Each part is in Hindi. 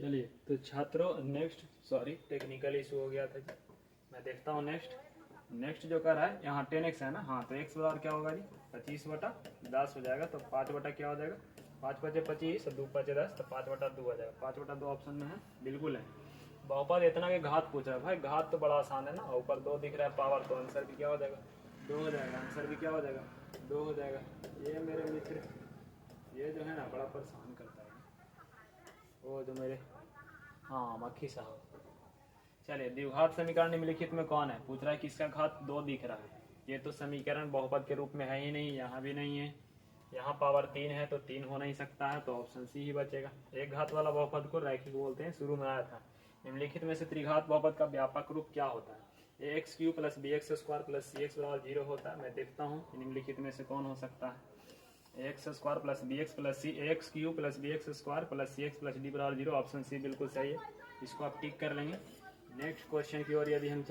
चलिए तो छात्रों नेक्स्ट टेक्निकल इशू हो गया था जी। मैं देखता हूँ नेक्स्ट जो कर रहा है यहाँ 10x है ना। हाँ तो x बराबर क्या होगा जी 25/10 हो जाएगा। तो 5 बटा क्या हो जाएगा 5 बचे 25 और 2 बचे 10 तो 5/2 हो जाएगा। 5/2 ऑप्शन में है, बिल्कुल है। बहुपद इतना के घात पूछ रहा है भाई, घात तो बड़ा आसान है ना। ऊपर 2 दिख रहा है पावर, तो आंसर भी क्या हो जाएगा 2 हो जाएगा। आंसर भी क्या हो जाएगा 2 हो जाएगा। ये मेरे मित्र ये जो है ना बड़ा परेशान करता है वो जो मेरे हाँ मक्खी साहब। चलिए द्विघात समीकरण निम्नलिखित में कौन है पूछ रहा है, किसका घात 2 दिख रहा है। ये तो समीकरण बहुपद के रूप में है ही नहीं, यहाँ भी नहीं है। यहाँ पावर 3 है तो 3 हो नहीं सकता है, तो ऑप्शन सी ही बचेगा। एक घात वाला बहुपद को रैखिक बोलते हैं, शुरू में आया था। निम्नलिखित में से त्रिघात बहुपद का व्यापक रूप क्या होता है। ax³ + bx² + cx = 0 होता है। मैं देखता हूँ निम्नलिखित में से कौन हो सकता है। ax² + bx + c ax³ + bx² + cx + d = 0। Option C बिल्कुल सही है, इसको आप टिक कर लेंगे। नेक्स्ट क्वेश्चन की ओर यदि हम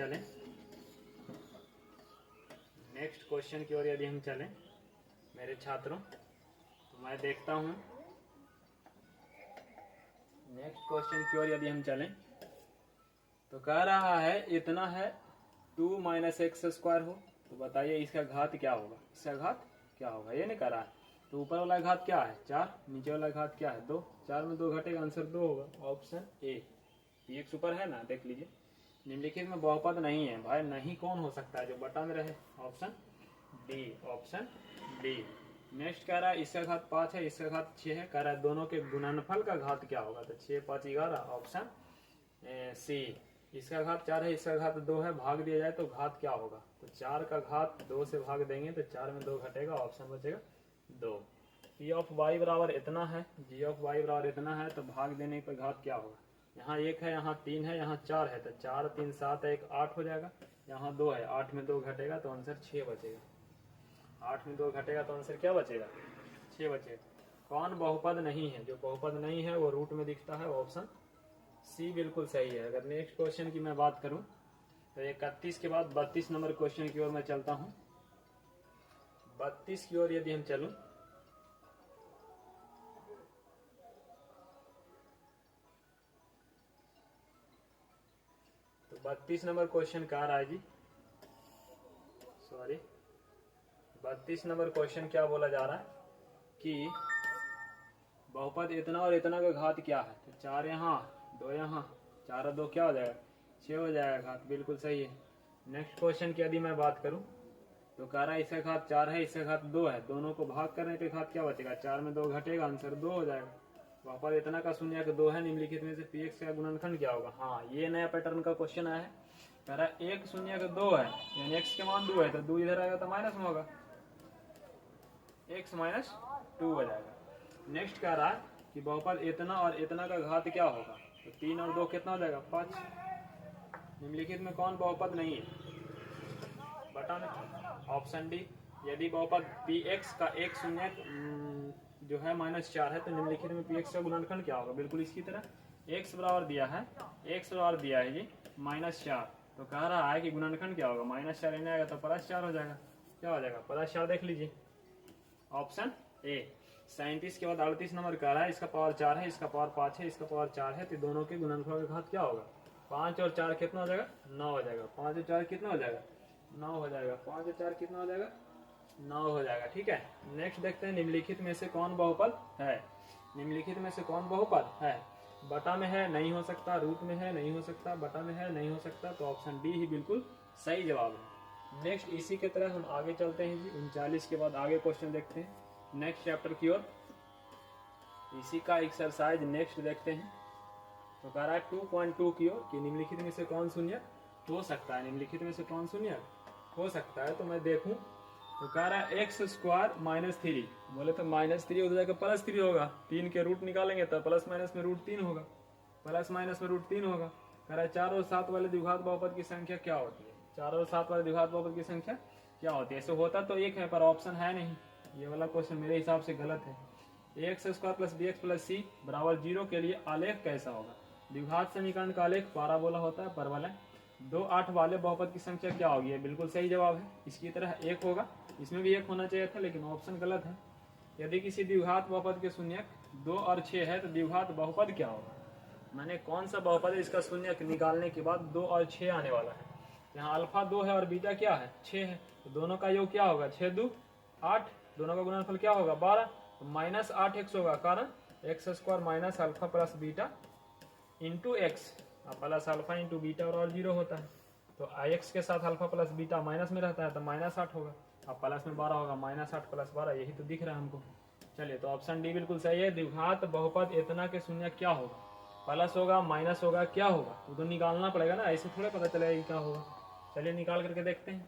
चलें मेरे छात्रों, तो मैं देखता हूँ नेक्स्ट क्वेश्चन की ओर यदि हम चलें तो कह रहा है इतना है 2 - x² हो, तो बताइए इसका घात क्या होगा। इसका घात क्या होगा ये नहीं कह रहा है। तो ऊपर वाला घात क्या है 4, नीचे वाला घात क्या है 2। 4 में 2 घटेगा, आंसर 2 होगा। Option A. x ऊपर है ना, देख लीजिए। निम्नलिखित में बहुपद नहीं है भाई, नहीं कौन हो सकता है जो बटा में रहे। Option D. नेक्स्ट कह रहा है इसका घात 5 है, इसका घात 6 है। कह रहा है दोनों के गुणनफल का घात क्या होगा, तो 6 5 11। Option C. इसका घात 4 है, इसका घात 2 है, भाग दिया जाए तो घात क्या होगा, तो 4 का घात 2 से भाग देंगे तो 4 में 2 घटेगा, ऑप्शन बचेगा 2। p ऑफ y बराबर इतना है, g ऑफ y बराबर इतना है, तो भाग देने पर घात क्या होगा। यहाँ 1 है, यहाँ 3 है, यहाँ 4 है, तो 4 3 7 1 8 हो जाएगा। यहाँ 2 है, 8 में 2 घटेगा तो आंसर 6 बचेगा। 8 में 2 घटेगा तो आंसर क्या बचेगा 6 बचेगा। कौन बहुपद नहीं है, जो बहुपद नहीं है वो रूट में दिखता है। ऑप्शन सी बिल्कुल सही है। अगर नेक्स्ट क्वेश्चन की मैं बात करूं तो 31 के बाद 32 नंबर क्वेश्चन की ओर मैं चलता हूं। 32 की ओर यदि हम चलूं तो 32 नंबर क्वेश्चन कह रहा है जी 32 नंबर क्वेश्चन क्या बोला जा रहा है कि बहुपद इतना और इतना का घात क्या है। तो 4 यहाँ 2 यहाँ, 4 और 2 क्या हो जाएगा 6 हो जाएगा घात, बिल्कुल सही है। नेक्स्ट क्वेश्चन की यदि मैं बात करूं तो कह रहा है इसका घात 4 है, इसका घात 2 है, दोनों को भाग करने पे घात क्या बचेगा 4 में 2 घटेगा, आंसर 2 हो जाएगा। बहुपद इतना का शून्य का 2 है, निम्नलिखित में से px का गुणनखंड क्या होगा। हाँ ये नया पैटर्न का क्वेश्चन आया है। कह रहा है 1 शून्य का 2 है, यानी x के मान 2 है, तो 2 इधर आएगा तो माइनस में होगा, x - 2 हो जाएगा। नेक्स्ट कह रहा है कि बहुपद इतना और इतना का घात क्या होगा, तो 3 और 2 कितना हो जाएगा 5। निम्नलिखित में कौन बहुपद नहीं है बता में। Option D. यदि बहुपद px का एक शून्य जो है -4 है, तो निम्नलिखित में px का गुणनखंड क्या होगा, बिल्कुल इसकी तरह। x बराबर दिया है जी -4, तो कह रहा है कि गुणनखंड क्या होगा -4 लेने आएगा तो +4 हो जाएगा। क्या हो जाएगा +4, देख लीजिए ऑप्शन ए। 37 के बाद 38 नंबर कह रहा है इसका पावर 4 है, इसका पावर 5 है, इसका पावर 4 है, तो दोनों के गुणनफल का घात क्या होगा। 5 और 4 कितना हो जाएगा 9 हो जाएगा। 5 और 4 कितना हो जाएगा 9 हो जाएगा। 5 और 4 कितना हो जाएगा 9 हो जाएगा। ठीक है, नेक्स्ट देखते हैं निम्नलिखित में से कौन बहुपद है। निम्नलिखित में से कौन बहुपद है, बटा में है नहीं हो सकता, रूट में है नहीं हो सकता, बटा में है नहीं हो सकता, तो ऑप्शन डी ही बिल्कुल सही जवाब है। नेक्स्ट इसी के तरह हम आगे चलते हैं जी। 39 के बाद आगे क्वेश्चन देखते हैं नेक्स्ट चैप्टर की ओर। इसी का एक्सरसाइज नेक्स्ट देखते हैं। तो कह रहा है 2.2 की ओर कि निम्नलिखित में से कौन शून्य हो सकता है। निम्नलिखित में से कौन शून्य हो सकता है, तो मैं देखूं तो कह रहा है x² -3, बोले तो -3 हो जाएगा +3 होगा। 3 के रूट निकालेंगे तो प्लस माइनस में √3 होगा, प्लस माइनस में √3 होगा। कह रहा है 4 और 7 वाले द्विघात बहुपद की संख्या क्या होती है। 4 और 7 वाले द्विघात बहुपद की संख्या क्या होती है। ऐसे होता तो 1 है पर ऑप्शन है नहीं, ये वाला क्वेश्चन मेरे हिसाब से गलत है। ax² + bx + c = 0 के लिए आलेख कैसा होगा। द्विघात समीकरण का आलेख पाराबोला होता है, परवलय। 2 8 वाले बहुपद की संख्या क्या होगी, ये बिल्कुल सही जवाब है। इसकी तरह 1 होगा, इसमें भी 1 होना चाहिए था लेकिन ऑप्शन गलत है। यदि किसी द्विघात बहुपद के शून्यक 2 और 6 है तो द्विघात बहुपद क्या होगा। मैंने कौन सा बहुपद है इसका शून्य निकालने के बाद 2 और 6 आने वाला है। यहाँ अल्फा 2 है और बीटा क्या है 6 है, तो दोनों का योग क्या होगा 6 2 8, दोनों का गुणनफल क्या होगा 12, तो माइनस 8x होगा, कारण x square minus alpha plus beta into x, plus alpha into beta और 0 होता है, तो एक्स के साथ अल्फा प्लस बीटा माइनस में रहता है तो माइनस 8 होगा, अब प्लस में 12 होगा, माइनस 8 प्लस 12, यही तो दिख रहा है हमको। चलिए तो ऑप्शन डी बिल्कुल सही है। द्विघात बहुपद इतना के शून्य क्या होगा, प्लस होगा माइनस होगा क्या होगा, तो निकालना पड़ेगा ना, ऐसे थोड़ा पता चलेगा कि क्या होगा। चलिए निकाल करके देखते हैं।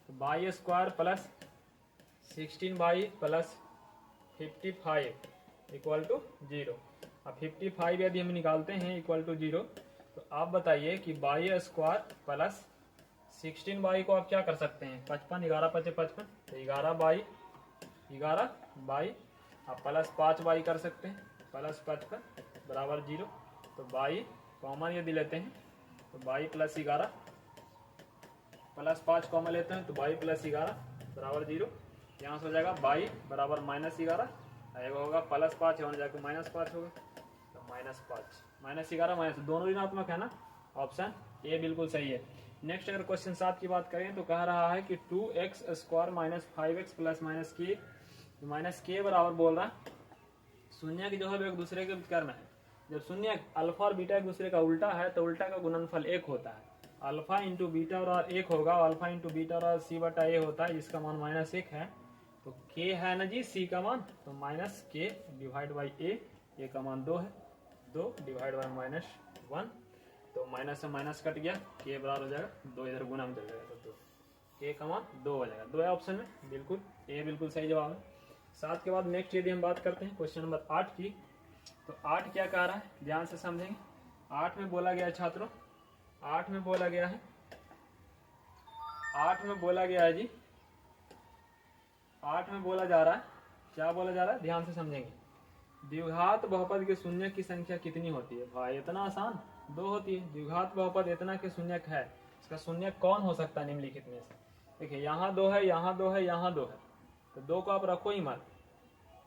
तो y square plus 16y plus 55 equal to 0। अब 55 यदि हम निकालते हैं इक्वल टू 0, तो आप बताइए कि बाई स्क्वायर प्लस 16y को आप क्या कर सकते हैं 55, 11 पचे 55, तो 11 बाई आप प्लस 5y कर सकते हैं, प्लस 55 बराबर 0। तो बाई कॉमन यदि लेते हैं तो बाई प्लस 11 प्लस 5 कॉमन लेते हैं तो बाई प्लस 11 बराबर 0। यहाँ से हो जाएगा बाई बराबर माइनस 11, एगो होगा प्लस 5, होने जाकर माइनस 5 होगा, तो माइनस 5 माइनस 11 माइनस दोनों ऋणात्मक है ना, ऑप्शन ए बिल्कुल सही है। नेक्स्ट अगर क्वेश्चन 7 की बात करें तो कह रहा है कि 2x square minus 5x plus minus के बराबर बोल रहा है शून्य की जो है एक दूसरे के करना है। जब शून्य अल्फा और बीटा एक दूसरे का उल्टा है तो उल्टा का गुणनफल 1 होता है, अल्फा इंटू बीटा और 1 होगा, अल्फा इंटू बीटा और c बटा a होता है, जिसका मान माइनस 1 है, तो k है ना जी c का मान, तो minus k divide by a का मान 2 है, 2 डिवाइड बाई माइनस 1, तो माइनस से माइनस कट गया, k बराबर हो जाएगा 2, इधर गुना में चल जाएगा तो 2, k का मान 2 हो जाएगा, 2 है ऑप्शन में, बिल्कुल a बिल्कुल सही जवाब है। 7 के बाद नेक्स्ट यदि हम बात करते हैं क्वेश्चन नंबर 8 की, तो 8 क्या कह रहा है ध्यान से समझेंगे। 8 में बोला गया है छात्रों, 8 में बोला गया है, 8 में बोला गया है जी, 8 में बोला जा रहा है, क्या बोला जा रहा है ध्यान से समझेंगे। द्विघात बहुपद के शून्य की संख्या कितनी होती है, भाई इतना आसान, 2 होती है। द्विघात बहुपद इतना के शून्य है, इसका शून्य कौन हो सकता है निम्नलिखित में से, देखिए यहाँ 2 है, यहाँ 2 है, यहाँ 2 है, तो 2 को आप रखो ही मत,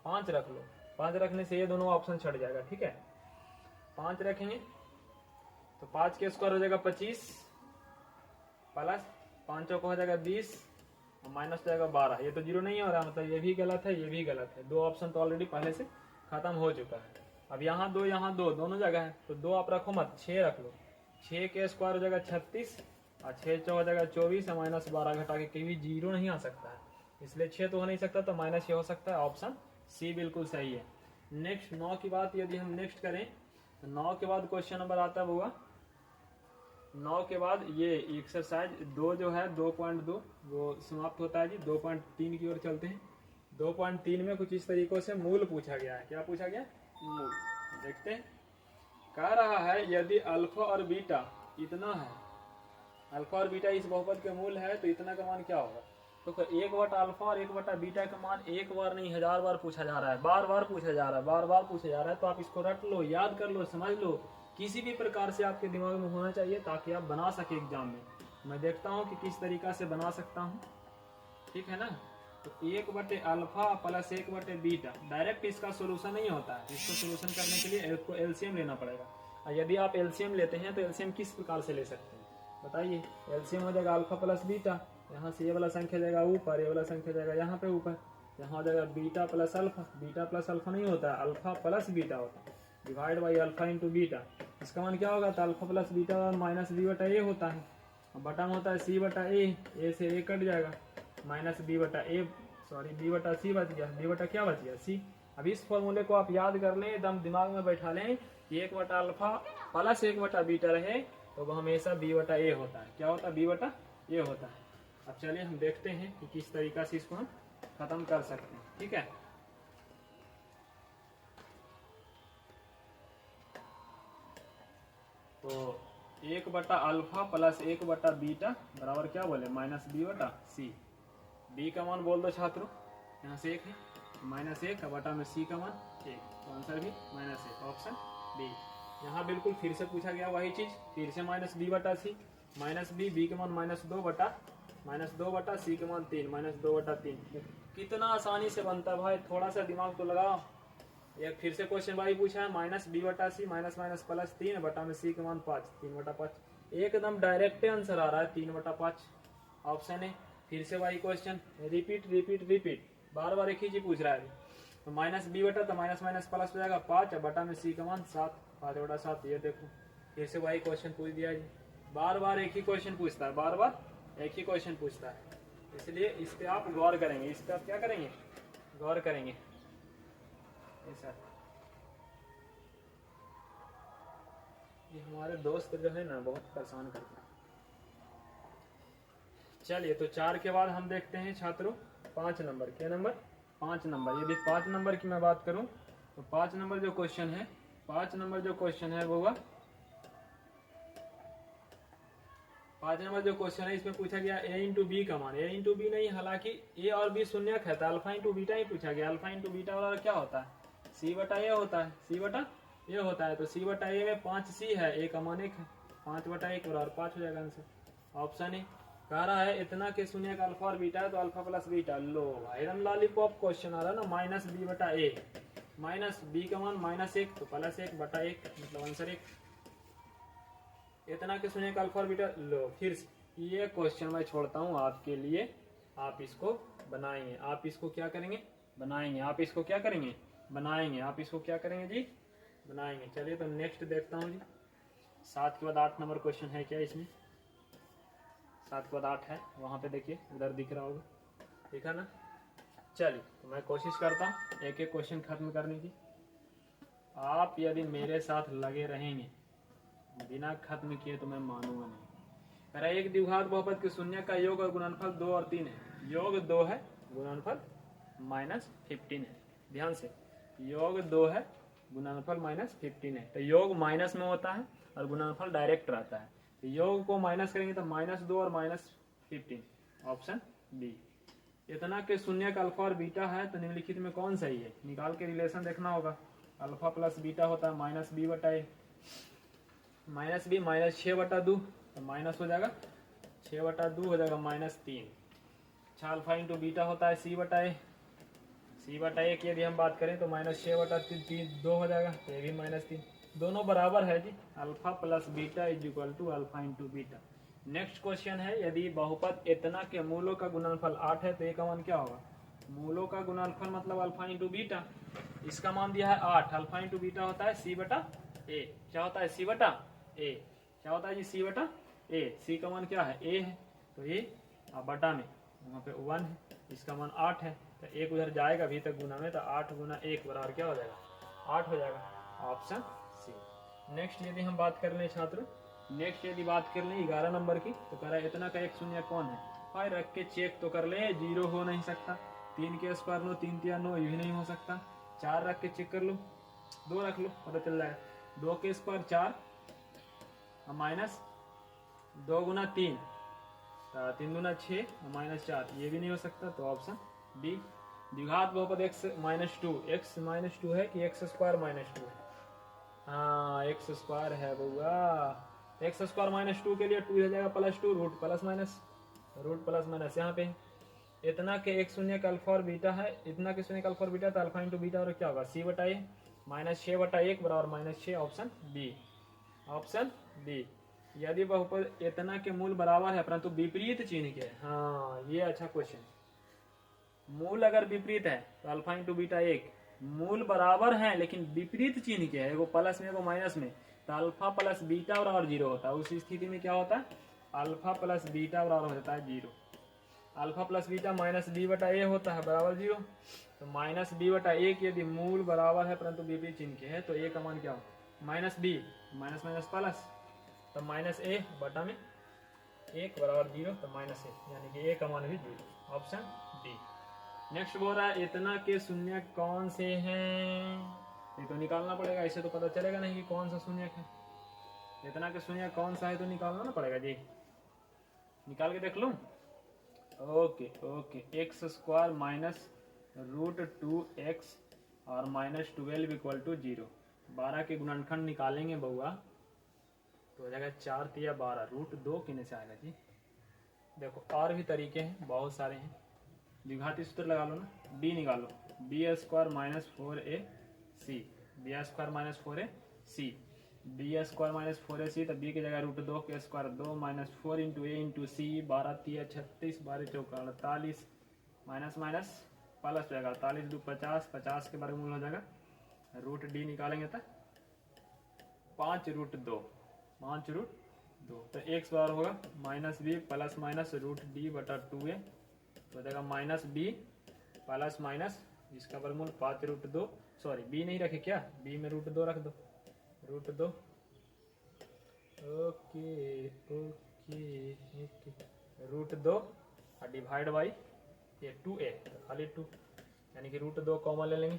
5 रख लो, 5 रखने से ये दोनों ऑप्शन छट जाएगा, ठीक है। 5 रखेंगे तो 5 के स्क्वायर हो जाएगा 25 प्लस 5 को हो जाएगा 20 और माइनस हो जाएगा 12, ये तो 0 नहीं हो रहा, मतलब ये भी गलत है, ये भी गलत है, 2 ऑप्शन तो ऑलरेडी पहले से खत्म हो चुका है। अब यहाँ 2 यहाँ 2 दोनों जगह है, तो 2 आप रखो मत, 6 रख लो, 6 के स्क्वायर हो जाएगा 36 और 6 चौ हो जाएगा 24 और माइनस 12 घटा के कभी 0 नहीं आ सकता है, इसलिए 6 तो हो नहीं सकता, तो माइनस ये हो सकता है, ऑप्शन सी बिल्कुल सही है। नेक्स्ट 9 की बात यदि हम नेक्स्ट करें तो 9 के बाद क्वेश्चन नंबर आता हुआ 9 के बाद ये एक्सरसाइज 2 जो है 2.2 वो समाप्त होता है जी, 2.3 की ओर चलते हैं। 2.3 में कुछ इस तरीकों से मूल पूछा गया है, क्या पूछा गया मूल, देखते हैं। कह रहा है यदि अल्फा और बीटा इतना है, अल्फा और बीटा इस बहुपद के मूल है तो इतना का मान क्या होगा, तो 1 अल्फा और 1 बीटा का मान एक बार नहीं 1000 बार पूछा जा रहा है, बार बार पूछा जा रहा है, बार बार पूछा जा रहा है, तो आप इसको रट लो, याद कर लो, समझ लो, किसी भी प्रकार से आपके दिमाग में होना चाहिए ताकि आप बना सके एग्जाम में। मैं देखता हूँ कि किस तरीका से बना सकता हूँ, ठीक है ना। तो 1 अल्फा प्लस 1 बीटा डायरेक्ट इसका सोल्यूशन नहीं होता है, इसको सोल्यूशन करने के लिए आपको एलसीएम लेना पड़ेगा, और यदि आप एलसीएम लेते हैं तो एलसीएम किस प्रकार से ले सकते हैं बताइए। एलसीएम हो जाएगा अल्फा प्लस बीटा, यहाँ से ये वाला संख्या जाएगा ऊपर, ये वाला संख्या जाएगा यहाँ पे ऊपर, यहाँ हो जाएगा beta plus alpha, beta plus alpha नहीं होता है, अल्फा प्लस बीटा होता है, divide by alpha into beta, इसका मान क्या होगा, तो अल्फा प्लस बीटा और माइनस बी बटा ए होता है, और बटा में होता है सी बटा ए से ए कट जाएगा, माइनस बी बटा ए, सॉरी बी बटा सी बच गया, बी बटा क्या बच गया सी। अब इस फॉर्मूले को आप याद कर लें, एकदम दिमाग में बैठा लें कि 1 अल्फा प्लस 1 बीटा रहे तो वो हमेशा बी बटा ए होता है, क्या होता है बी बटा ए होता है। अब चलिए हम देखते हैं कि किस तरीका से इसको हम खत्म कर सकते हैं, ठीक है। तो 1 अल्फा प्लस 1 बीटा बराबर क्या बोले माइनस बी बटा सी, बी का मान बोल दो छात्रों, यहाँ से 1 है, माइनस 1 बटा में सी का मान 1, तो आंसर भी -1, ऑप्शन बी। यहाँ बिल्कुल फिर से पूछा गया वही चीज, फिर से माइनस बी बटा सी, माइनस बी का मान -2 बटा सी का मान 3, -2 बटा 3, कितना आसानी से बनता है भाई, थोड़ा सा दिमाग तो लगाओ, एक फिर से क्वेश्चन वाई पूछा है, माइनस बी बटा सी माइनस माइनस प्लस 3 बटा में सी का मान 5, 3/5। एकदम डायरेक्ट आंसर आ रहा है 3/5, ऑप्शन है। फिर से वही क्वेश्चन, रिपीट रिपीट रिपीट, बार बार एक ही चीज पूछ रहा है। तो माइनस बी बटा तो माइनस माइनस प्लस हो जाएगा 5 बटा में सी का मान 7, 5/7। ये देखो फिर से वही क्वेश्चन पूछ दिया जी। बार बार एक ही क्वेश्चन पूछता है, बार बार एक ही क्वेश्चन पूछता है, इसलिए इस पे आप गौर करेंगे, इस पे आप क्या करेंगे, गौर करेंगे। ऐसा ये हमारे दोस्त जो है ना बहुत परेशान करते हैं। चलिए तो 4 के बाद हम देखते हैं छात्रों 5 नंबर। क्या नंबर? 5 नंबर। यदि 5 नंबर की मैं बात करूं तो 5 नंबर जो क्वेश्चन है, 5 नंबर जो क्वेश्चन है वो हुआ, 5 नंबर जो क्वेश्चन है इसमें पूछा गया a इंटू बी का मान। a इंटू बी नहीं, हालांकि a और b शून्यक है तो अल्फा इंटू बीटा ही पूछा गया। अल्फा इंटू बीटा वाला क्या होता है? c बटा a होता है, c बटा a होता है। तो c बटा a में 5c है, a का मान 1 है, 5/1 बराबर 5 हो जाएगा आंसर। ऑप्शन ए कह रहा है इतना के शून्यक अल्फा और बीटा है तो अल्फा प्लस बीटा। लो भाई एकदम लॉलीपॉप क्वेश्चन आ रहा है ना। माइनस बी बटा ए, माइनस बी का मान -1 तो +1/1 मतलब आंसर 1। इतना के शून्यक अल्फा और बीटा। लो फिर ये क्वेश्चन मैं छोड़ता हूँ आपके लिए, आप इसको बनाएंगे। आप इसको क्या करेंगे? बनाएंगे। आप इसको क्या करेंगे? बनाएंगे। आप इसको क्या करेंगे जी? बनाएंगे। चलिए तो नेक्स्ट देखता हूँ जी। 7 के बाद 8 नंबर क्वेश्चन है क्या इसमें? 7 के बाद 8 है, वहाँ पे देखिए, उधर दिख रहा होगा, देखा ना। चलिए तो मैं कोशिश करता हूँ एक एक क्वेश्चन खत्म करने की। आप यदि मेरे साथ लगे रहेंगे बिना खत्म किए तो मैं मानूंगा नहीं। कह रहा है एक द्विघात बहुपद के शून्य का योग और गुणनफल 2 और 3 है। योग 2 है, गुणनफल -15 है। ध्यान से, योग 2 है, गुणनफल -15 है। तो योग माइनस में होता है और गुणनफल डायरेक्ट रहता है। तो योग को माइनस करेंगे तो -2 और -15, ऑप्शन बी। इतना के शून्य का अल्फा और बीटा है तो निम्नलिखित में कौन सही है? निकाल के रिलेशन देखना होगा। अल्फा प्लस बीटा होता है -b बटा ए, -b -6/2 तो माइनस हो जाएगा 6/2 हो जाएगा -3। अच्छा अल्फा इंटू बीटा होता है c बटा ए, c बटा ए की यदि हम बात करें तो -6/3 2 हो जाएगा, तो ये भी -3। दोनों बराबर है जी। Alpha plus beta is equal to alpha into beta. Next question है, यदि बहुपद इतना के मूलों का गुणनफल 8 है तो ए का मान क्या होगा? मूलों का गुणनफल मतलब अल्फा इंटू बीटा। इसका मान दिया है 8, अल्फा इंटू बीटा होता है c बटा ए। क्या होता है? c बटा ए। क्या होता है जी? c बटा ए। c का मान क्या है? a है, तो a और बटा में वहाँ पे 1 है, इसका मान 8 है, तो 1 उधर जाएगा अभी तक गुना में, तो 8 गुना 1 बराबर क्या हो जाएगा? 8 हो जाएगा, ऑप्शन सी। नेक्स्ट यदि हम बात कर लें छात्र, नेक्स्ट यदि बात कर लें 11 नंबर की, तो कह रहा है इतना का एक शून्य कौन है? भाई रख के चेक तो कर ले, 0 हो नहीं सकता। 3 के स्क्वायर 9, 3 3 9, ये भी नहीं हो सकता। 4 रख के चेक कर लो, 2 रख लो, पता चल जाएगा। 2 के स्क्वायर 4 माइनस 2 गुना 3, 3 गुना 6 -4, ये भी नहीं हो सकता, तो ऑप्शन बी। द्विघात बहुपद x -2, x -2 है कि x स्क्वायर -2 है? हाँ x स्क्वायर है बउआ। x स्क्वायर -2 के लिए 2 हो जाएगा +2, रूट प्लस माइनस यहाँ पे इतना के एक शून्य का अल्फा और बीटा है। इतना के शून्य का अल्फा और बीटा तो अल्फा इंटू बीटा और क्या होगा? c बटा ए -6/1 बराबर -6, ऑप्शन बी। Option B. यदि बहुपद इतना के मूल बराबर है परंतु विपरीत चिन्ह के, हाँ ये अच्छा क्वेश्चन। मूल अगर विपरीत है तो अल्फा इंटू बीटा 1, मूल बराबर है लेकिन विपरीत चिन्ह के है, एगो प्लस में एगो माइनस में, तो अल्फा प्लस बीटा बराबर 0 होता है। उस स्थिति में क्या होता है? अल्फा प्लस बीटा बराबर हो जाता है 0। अल्फा प्लस बीटा -b बटा ए होता है बराबर 0। तो -b बटा ए की यदि मूल बराबर है परंतु विपरीत चिन्ह के है तो ए का मान क्या हो? -b माइनस माइनस प्लस, तो -a बटा में 1 बराबर 0, तो -a, यानी कि ए का मान भी 0, ऑप्शन डी। नेक्स्ट बोल रहा है इतना के शून्य कौन से हैं? ये तो निकालना पड़ेगा, ऐसे तो पता चलेगा नहीं कि कौन सा शून्य है। इतना के शून्य कौन सा है तो निकालना ना पड़ेगा जी। निकाल के देख लूं? Okay okay, x square -√2x और -12 इक्वल टू 0। 12 के गुणनखंड निकालेंगे बउआ तो हो जाएगा 4 3 12, √2 किने से आएगा जी? देखो और भी तरीके हैं, बहुत सारे हैं। द्विघाती सूत्र लगा लो ना, b निकालो, b² -4ac C, B square minus 4ac, B square minus 4ac, तो बी की जगह √2 के स्क्वायर 2 minus 4 into A into C, 12 3 36, 12 चौका 48, माइनस माइनस प्लस हो जाएगा, 48 2 50, 50 के वर्गमूल हो जाएगा, √d निकालेंगे तो 5√2, 5√2, तो x बार होगा minus B plus minus √d बटा 2a, तो हो जाएगा माइनस बी प्लस माइनस इसका वर्गमूल 5√2, सॉरी बी नहीं रखे क्या, बी में √2 रख दो, √2, ओके ओके ओके, √2 और डिवाइड बाई ये 2a, तो खाली 2, यानी कि √2 कॉमन ले लेंगे,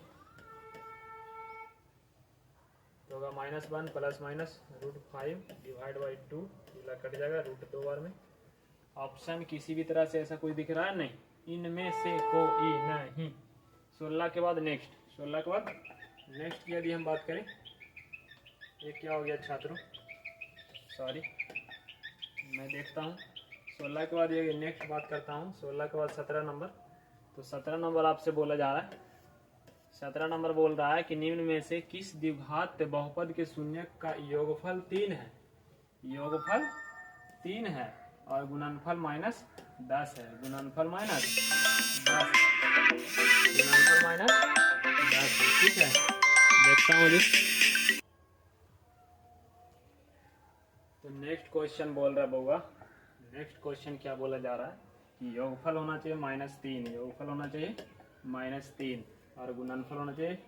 तो होगा -1 plus minus √5 divide by 2, cut जाएगा √2 बार में। ऑप्शन किसी भी तरह से ऐसा कोई दिख रहा है नहीं, इनमें से कोई नहीं। 16 के बाद नेक्स्ट, 16 के बाद नेक्स्ट की यदि हम बात करें, ये क्या हो गया छात्रों, सॉरी मैं देखता हूँ, 16 के बाद ये नेक्स्ट बात करता हूँ, 16 के बाद 17 नंबर, तो 17 नंबर आपसे बोला जा रहा है, 17 नंबर बोल रहा है कि निम्न में से किस द्विघात बहुपद के शून्यक का योगफल 3 है, योगफल 3 है और गुणनफल -10 है, गुणनफल -10, गुणनफल -10 है, ठीक है। देखता हूँ जी, तो नेक्स्ट क्वेश्चन बोल रहा है बउआ, नेक्स्ट क्वेश्चन क्या बोला जा रहा है कि योगफल होना चाहिए -3, योगफल होना चाहिए -3 और गुणनफल होना चाहिए,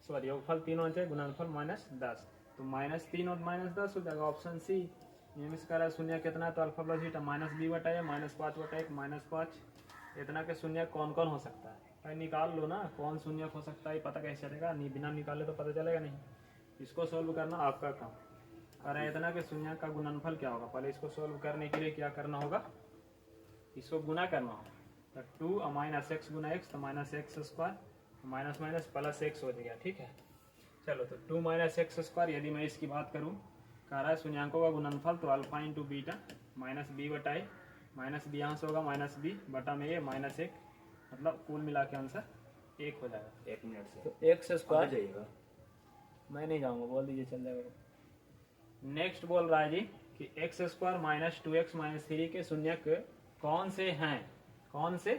सॉरी योगफल 3 होना चाहिए, गुणनफल -10, तो -3 और -10 हो जाएगा ऑप्शन सी। नियमित कार्य शून्य कितना है, तो अल्फा प्लस बीटा -b बटा ए -5 बटा 1 -5, इतना के शून्य कौन कौन हो सकता है, भाई निकाल लो ना, कौन शून्य हो सकता है पता कैसे चलेगा, बिना निकाले तो पता चलेगा नहीं, इसको सोल्व करना आपका काम। अरे इतना के शून्य का गुणनफल क्या होगा, पहले इसको सोल्व करने के लिए क्या करना होगा, इसको गुना करना होगा, तो 2 माइनस x गुना x, तो -x² minus minus plus x हो जाएगा, ठीक है। चलो तो 2 माइनस x², यदि मैं इसकी बात करूं, कह रहा है शून्यांकों का गुणनफल, तो अल्फा इंटू बीटा -b बटा ए, -b यहाँ से होगा -b बटा में ए -1, मतलब कुल मिला के आंसर 1 हो जाएगा। 1 मिनट से तो x² जाइएगा, मैं नहीं जाऊंगा, बोल दीजिए चल जाएगा। नेक्स्ट बोल रहा है जी कि x² - 2x - 3 के शून्यक कौन से हैं, कौन से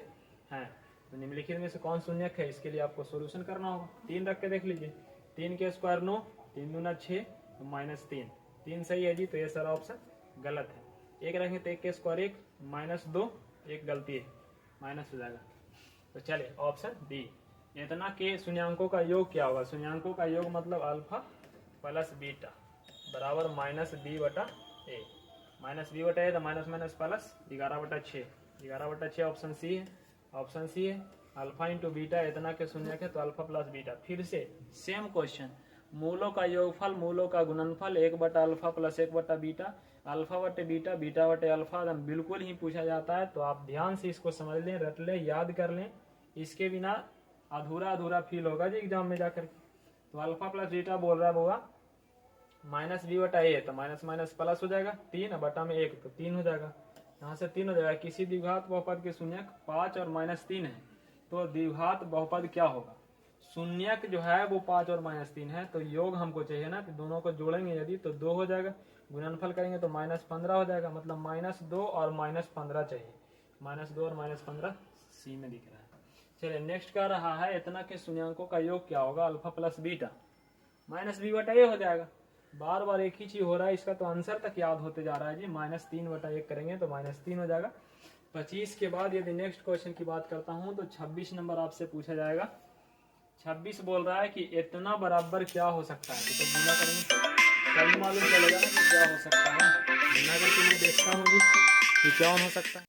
हैं, तो निम्नलिखित में से कौन शून्यक है, इसके लिए आपको सॉल्यूशन करना होगा। 3 रख के देख लीजिए, 3 के स्क्वायर 9, 3 दूना 6, -3, 3 सही है जी, तो ये सारा ऑप्शन गलत है। 1 रखेंगे तो 1 के स्क्वायर 1, -2, 1 गलती है, माइनस हो जाएगा। तो चलिए ऑप्शन बी, इतना के शून्यांकों का योग क्या होगा, शून्यांकों का योग मतलब अल्फा प्लस बीटा बराबर -b बटा ए, -b बटा ए, तो माइनस माइनस प्लस 11 बटा 6, 11 बटा 6 ऑप्शन सी है, ऑप्शन सी है। अल्फा इंटू बीटा इतना के शून्यक है, तो अल्फा प्लस बीटा, फिर से सेम क्वेश्चन, मूलों का योगफल, मूलों का गुणनफल 1 बटा अल्फा प्लस 1 बटा बीटा, अल्फा बटे बीटा, बीटा बटे अल्फा, बिल्कुल ही पूछा जाता है, तो आप ध्यान से इसको समझ लें, रट लें, याद कर लें, इसके बिना अधूरा अधूरा फील होगा जी एग्जाम में जाकर। तो अल्फा प्लस बीटा बोल रहा है बुआ -b बटा ए, तो माइनस माइनस प्लस हो जाएगा, 3 बटा में 1, तो 3 हो जाएगा, यहाँ से 3 हो जाएगा। किसी द्विघात बहुपद के शून्यक 5 और -3 है, तो द्विघात बहुपद क्या होगा, शून्यक जो है वो 5 और -3 है, तो योग हमको चाहिए ना, तो दोनों को जोड़ेंगे यदि तो 2 हो जाएगा, गुणनफल करेंगे तो -15 हो जाएगा, मतलब -2 और -15 चाहिए, -2 और -15 सी में दिख रहा है। चलिए नेक्स्ट कह रहा है इतना के शून्यांकों का योग क्या होगा, अल्फा प्लस बीटा, -b बटा ए हो जाएगा, बार बार एक ही चीज हो रहा है, इसका तो आंसर तक याद होते जा रहा है जी, -3 बटा 1 करेंगे तो -3 हो जाएगा। 25 के बाद यदि नेक्स्ट क्वेश्चन की बात करता हूं, तो 26 नंबर आपसे पूछा जाएगा। 26 बोल रहा है कि इतना बराबर क्या हो सकता है, तो गुना करेंगे तभी मालूम चलेगा ना कि क्या हो सकता है, गुना करके मैं देखता हूँ जी कि क्या हो सकता है।